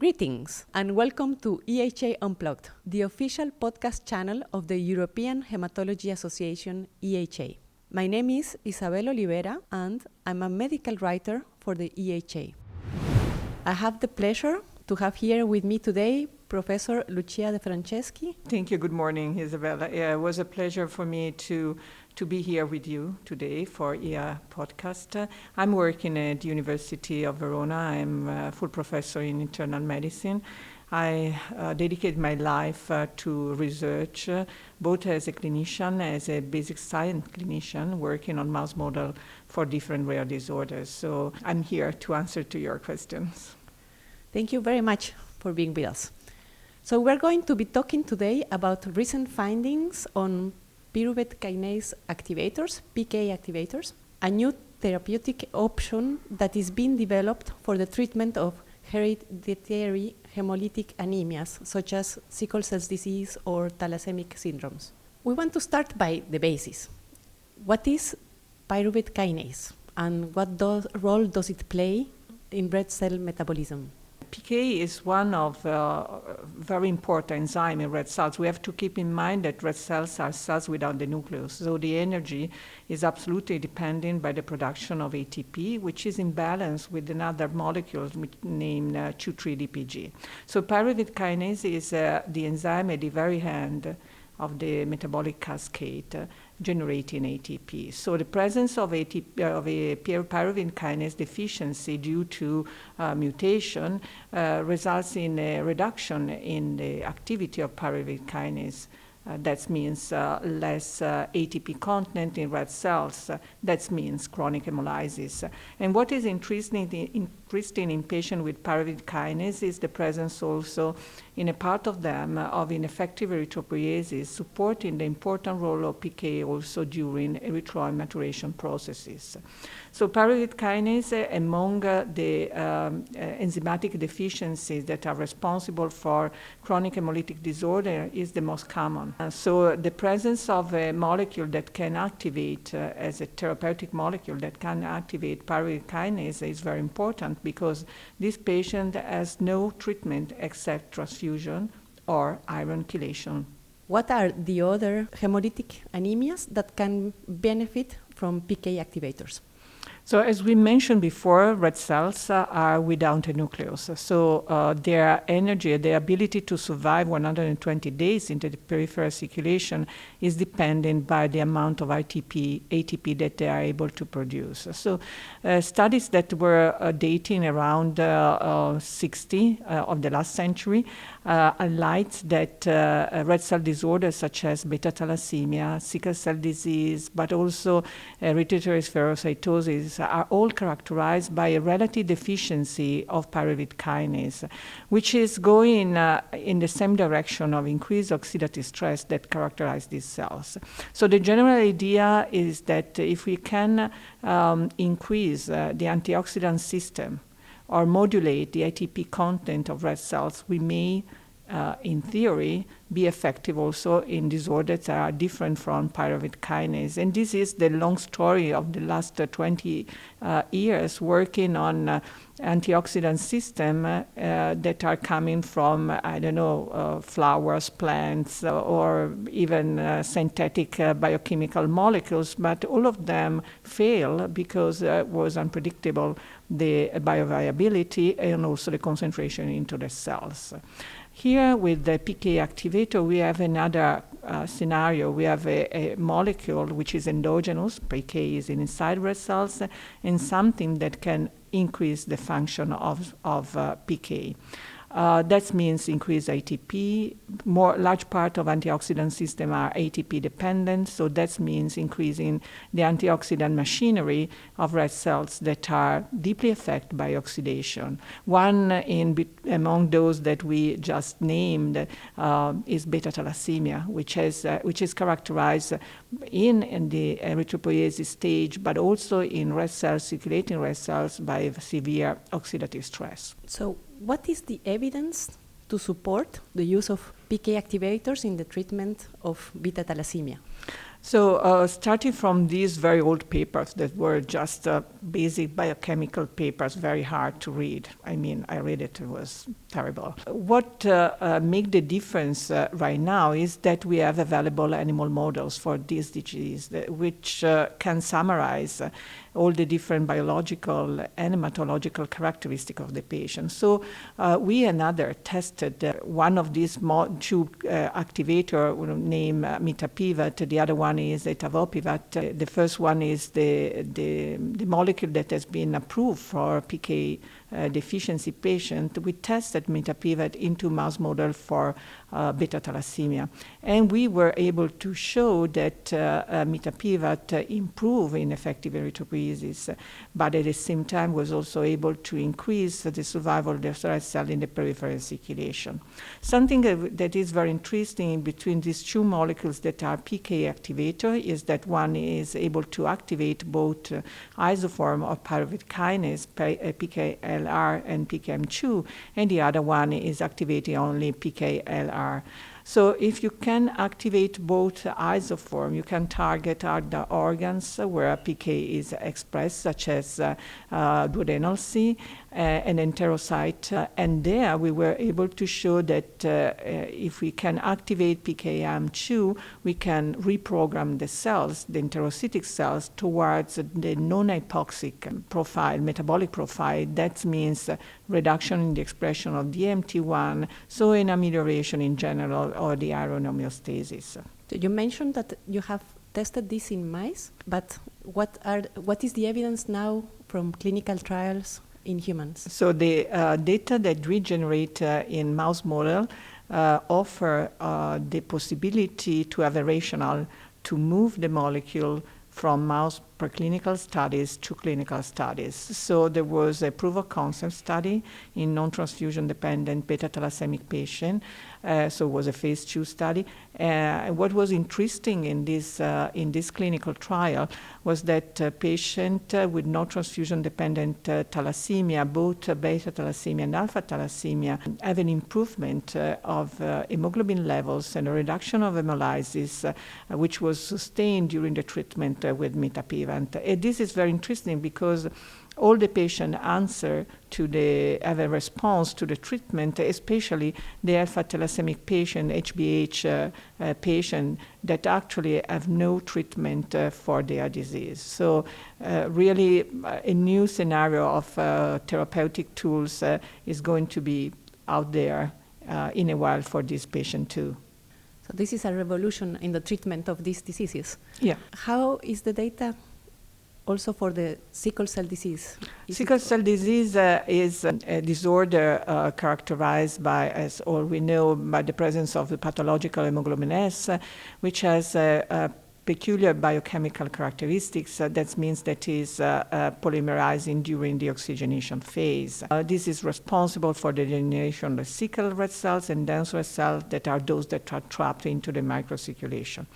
Greetings and welcome to EHA Unplugged, the official podcast channel of the European Hematology Association, EHA. My name is Isabel Olivera and I'm a medical writer for the EHA. I have the pleasure to have here with me today Professor Lucia de Franceschi. Thank you. Good morning, Isabella. It was a pleasure for me to be here with you today for EHA podcast. I'm working at the University of Verona. I'm a full professor in internal medicine. I dedicate my life to research, both as a clinician, as a basic science clinician, working on mouse model for different rare disorders. So I'm here to answer to your questions. Thank you very much for being with us. So we're going to be talking today about recent findings on Pyruvate Kinase Activators, PK activators, a new therapeutic option that is being developed for the treatment of hereditary hemolytic anemias, such as sickle cell disease or thalassemic syndromes. We want to start by the basis. What is pyruvate kinase and what role does it play in red cell metabolism? PK is one of very important enzyme in red cells. We have to keep in mind that red cells are cells without the nucleus, so the energy is absolutely dependent by the production of ATP, which is in balance with another molecule named 2,3-DPG. So pyruvate kinase is the enzyme at the very end of the metabolic cascade generating ATP. So the presence of a pyruvate kinase deficiency due to mutation results in a reduction in the activity of pyruvate kinase. That means less ATP content in red cells. That means chronic hemolysis. And what is interesting in patients with pyruvate kinase is the presence also in a part of them of ineffective erythropoiesis, supporting the important role of PK also during erythroid maturation processes. So pyruvate kinase, among the enzymatic deficiencies that are responsible for chronic hemolytic disorder, is the most common. So the presence of a molecule that can activate, as a therapeutic molecule that can activate pyruvate kinase is very important because this patient has no treatment except transfusion or iron chelation. What are the other hemolytic anemias that can benefit from PK activators? So as we mentioned before, red cells are without a nucleus. So their energy, their ability to survive 120 days into the peripheral circulation is dependent by the amount of ATP that they are able to produce. So studies that were dating around 60 of the last century highlight that red cell disorders such as beta thalassemia, sickle cell disease, but also hereditary spherocytosis are all characterized by a relative deficiency of pyruvate kinase, which is going in the same direction of increased oxidative stress that characterize these cells. So the general idea is that if we can increase the antioxidant system or modulate the ATP content of red cells, we may, in theory, be effective also in disorders that are different from pyruvate kinase. And this is the long story of the last 20 years working on antioxidant system that are coming from, flowers, plants, or even synthetic biochemical molecules, but all of them fail because it was unpredictable, the bioavailability and also the concentration into the cells. Here with the PK activator, we have another scenario. We have a molecule which is endogenous, PK is inside red cells, and something that can increase the function of PK. That means increased ATP. Large part of antioxidant system are ATP dependent, so that means increasing the antioxidant machinery of red cells that are deeply affected by oxidation. One among those that we just named is beta thalassemia, which is characterized in the erythropoiesis stage, but also in red cells, circulating red cells, by severe oxidative stress. So what is the evidence to support the use of PK activators in the treatment of beta thalassemia? So starting from these very old papers that were just basic biochemical papers, very hard to read. I mean, I read it was terrible. What makes the difference right now is that we have available animal models for this disease, which can summarize all the different biological and hematological characteristics of the patient. So we and others tested one of these two activators named Mitapivat. The other one is Etavopivat. The first one is the molecule that has been approved for PK deficiency patient. We tested Mitapivat into mouse model for beta thalassemia. And we were able to show that Mitapivat improved ineffective erythropoiesis, but at the same time was also able to increase the survival of the red cell in the peripheral circulation. Something that is very interesting between these two molecules that are PK activator is that one is able to activate both isoform of pyruvate kinase, PKLR and PKM2, and the other one is activating only PKLR. So if you can activate both isoform, you can target other organs where PK is expressed, such as duodenal C and enterocyte. And there we were able to show that if we can activate PKM2, we can reprogram the cells, the enterocytic cells, towards the non-hypoxic profile, metabolic profile. That means reduction in the expression of DMT1, so an amelioration in general or the iron homeostasis. You mentioned that you have tested this in mice, but what is the evidence now from clinical trials in humans? So the data that we generate in mouse model offer the possibility to have a rationale to move the molecule from mouse preclinical studies to clinical studies. So there was a proof of concept study in non-transfusion dependent beta thalassemia patient. So it was a phase 2 study. What was interesting in this clinical trial was that patient with non-transfusion dependent thalassemia, both beta thalassemia and alpha thalassemia, have an improvement of hemoglobin levels and a reduction of hemolysis, which was sustained during the treatment with Mitapivat. And this is very interesting because all the patients have a response to the treatment, especially the alpha thalassemic patient, HBH patient, that actually have no treatment for their disease. So really a new scenario of therapeutic tools is going to be out there in a while for this patient too. So this is a revolution in the treatment of these diseases. Yeah. How is the data also for the sickle cell disease? Sickle cell disease is a disorder characterized by, as all we know, by the presence of the pathological hemoglobin S, which has peculiar biochemical characteristics. That means that is polymerizing during the oxygenation phase. This is responsible for the generation of sickle red cells and dense red cells that are those that are trapped into the microcirculation.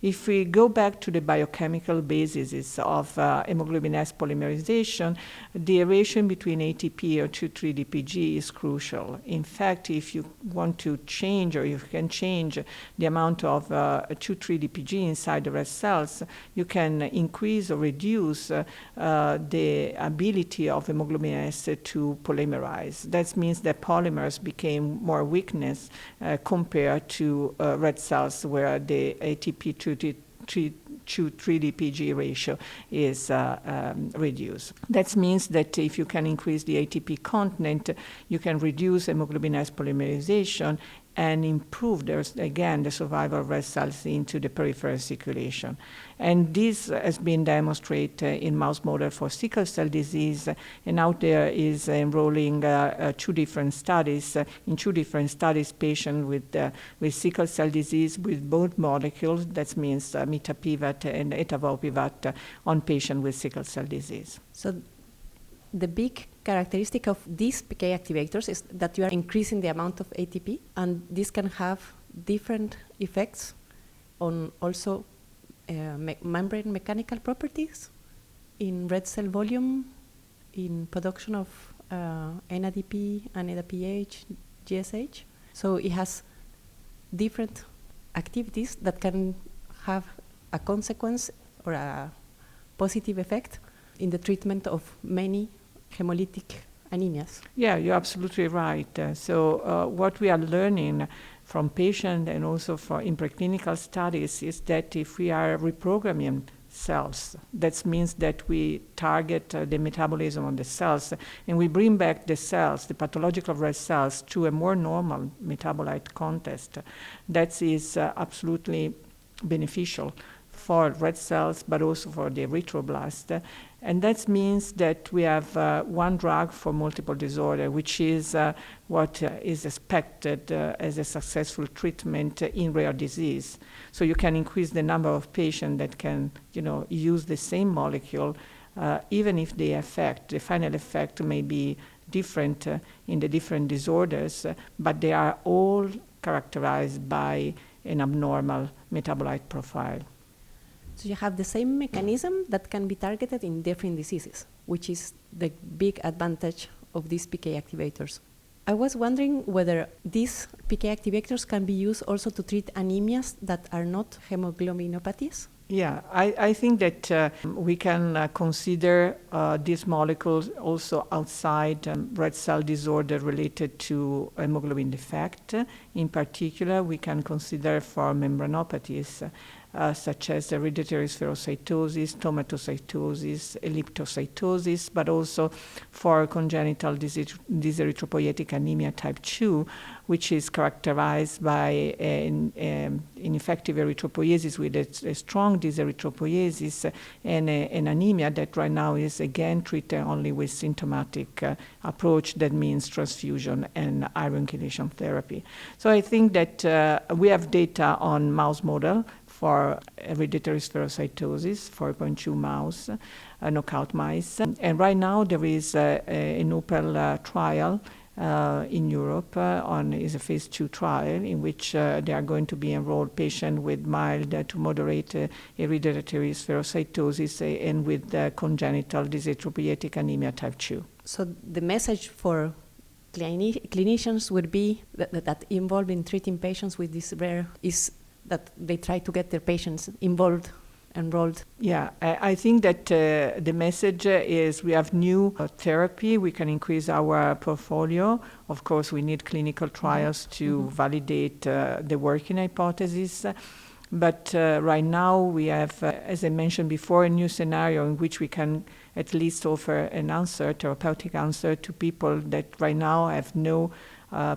If we go back to the biochemical basis of hemoglobin S polymerization, the relation between ATP or 2,3-DPG is crucial. In fact, if you want to change, or you can change the amount of 2,3-DPG inside the red cells, you can increase or reduce the ability of hemoglobin S to polymerize. That means that polymers became more weakness compared to red cells where the ATP to 3-DPG ratio is reduced. That means that if you can increase the ATP content, you can reduce hemoglobin S polymerization and improve, again, the survival of red cells into the peripheral circulation. And this has been demonstrated in mouse model for sickle cell disease, and out there is enrolling two different studies. In two different studies, patients with sickle cell disease with both molecules, that means Mitapivat and Etavopivat, on patients with sickle cell disease. So the big characteristic of these PK activators is that you are increasing the amount of ATP, and this can have different effects on also membrane mechanical properties, in red cell volume, in production of NADP and NADPH, GSH. So it has different activities that can have a consequence or a positive effect in the treatment of many hemolytic anemias. Yeah, you're absolutely right. So what we are learning from patients and also in preclinical studies is that if we are reprogramming cells, that means that we target the metabolism of the cells and we bring back the cells, the pathological red cells, to a more normal metabolite context. That is absolutely beneficial for red cells, but also for the erythroblast. And that means that we have one drug for multiple disorder, which is what is expected as a successful treatment in rare disease. So you can increase the number of patients that can, use the same molecule, even if the final effect may be different in the different disorders, but they are all characterized by an abnormal metabolite profile. So you have the same mechanism that can be targeted in different diseases, which is the big advantage of these PK activators. I was wondering whether these PK activators can be used also to treat anemias that are not hemoglobinopathies? Yeah, I think that we can consider these molecules also outside red cell disorder related to hemoglobin defect. In particular, we can consider for membranopathies such as hereditary spherocytosis, stomatocytosis, elliptocytosis, but also for congenital dyserythropoietic anemia type 2, which is characterized by an ineffective erythropoiesis with a strong dyserythropoiesis and an anemia that right now is again treated only with symptomatic approach, that means transfusion and iron chelation therapy. So I think that we have data on mouse model for hereditary spherocytosis, 4.2 mouse, knockout mice. And right now there is an open trial in Europe is a phase 2 trial in which they are going to be enrolled patients with mild to moderate hereditary spherocytosis and with congenital dyserythropoietic anemia type 2. So the message for clinicians would be that involved in treating patients with this rare is that they try to get their patients enrolled. Yeah, I think that the message is we have new therapy. We can increase our portfolio. Of course, we need clinical trials to validate the working hypothesis. But right now we have, as I mentioned before, a new scenario in which we can at least offer an answer, therapeutic answer, to people that right now have no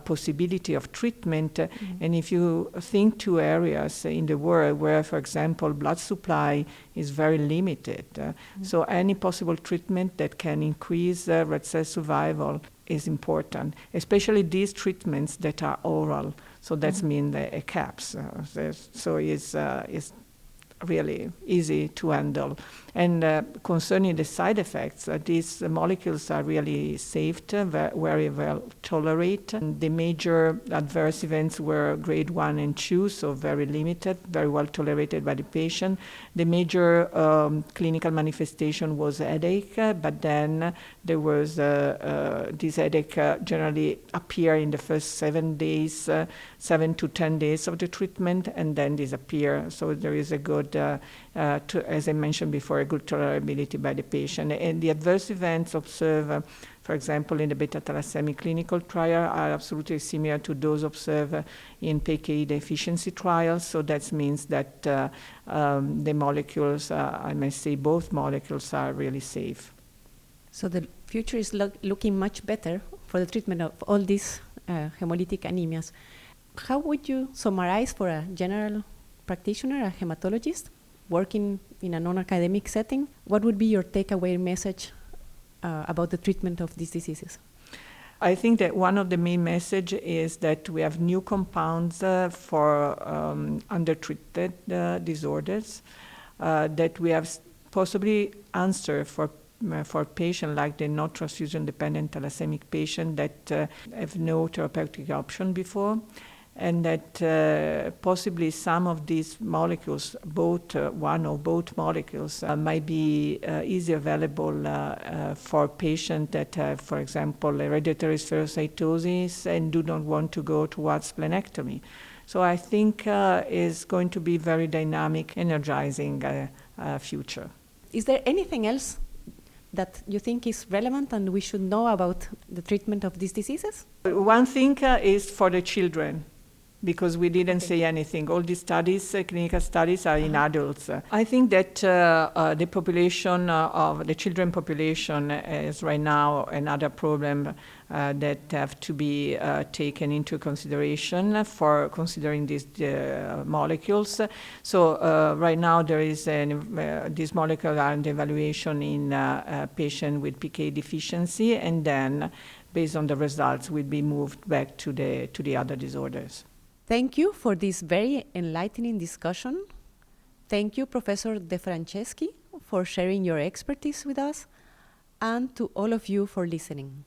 possibility of treatment. And if you think to areas in the world where, for example, blood supply is very limited, so any possible treatment that can increase red cell survival is important, especially these treatments that are oral. So that means the caps. So it's really easy to handle. And concerning the side effects, these molecules are really safe, very well tolerated. And the major adverse events were grade 1 and 2, so very limited, very well tolerated by the patient. The major clinical manifestation was headache, but then there was this headache generally appear in the first 7 to 10 days of the treatment, and then disappear. So there is a good, as I mentioned before, a good tolerability by the patient. And the adverse events observed, for example, in the beta thalassemia clinical trial are absolutely similar to those observed in PKI deficiency trials. So that means that the molecules, I may say both molecules are really safe. So the future is looking much better for the treatment of all these hemolytic anemias. How would you summarize for a general practitioner, a hematologist, working in a non-academic setting? What would be your takeaway message about the treatment of these diseases? I think that one of the main messages is that we have new compounds for undertreated disorders, that we have possibly answer for patients like the non-transfusion dependent thalassemic patient that have no therapeutic option before, and that possibly some of these molecules, both one or both molecules, might be easily available for patients that have, for example, hereditary spherocytosis and do not want to go towards splenectomy. So I think is going to be very dynamic, energizing future. Is there anything else that you think is relevant and we should know about the treatment of these diseases? One thing is for the children, because we didn't say anything. All these studies, clinical studies, are in adults. I think that the population of the children population is right now another problem that have to be taken into consideration for considering these molecules. So right now there is these molecules are under evaluation in a patient with PK deficiency, and then based on the results will be moved back to the other disorders. Thank you for this very enlightening discussion. Thank you, Professor De Franceschi, for sharing your expertise with us, and to all of you for listening.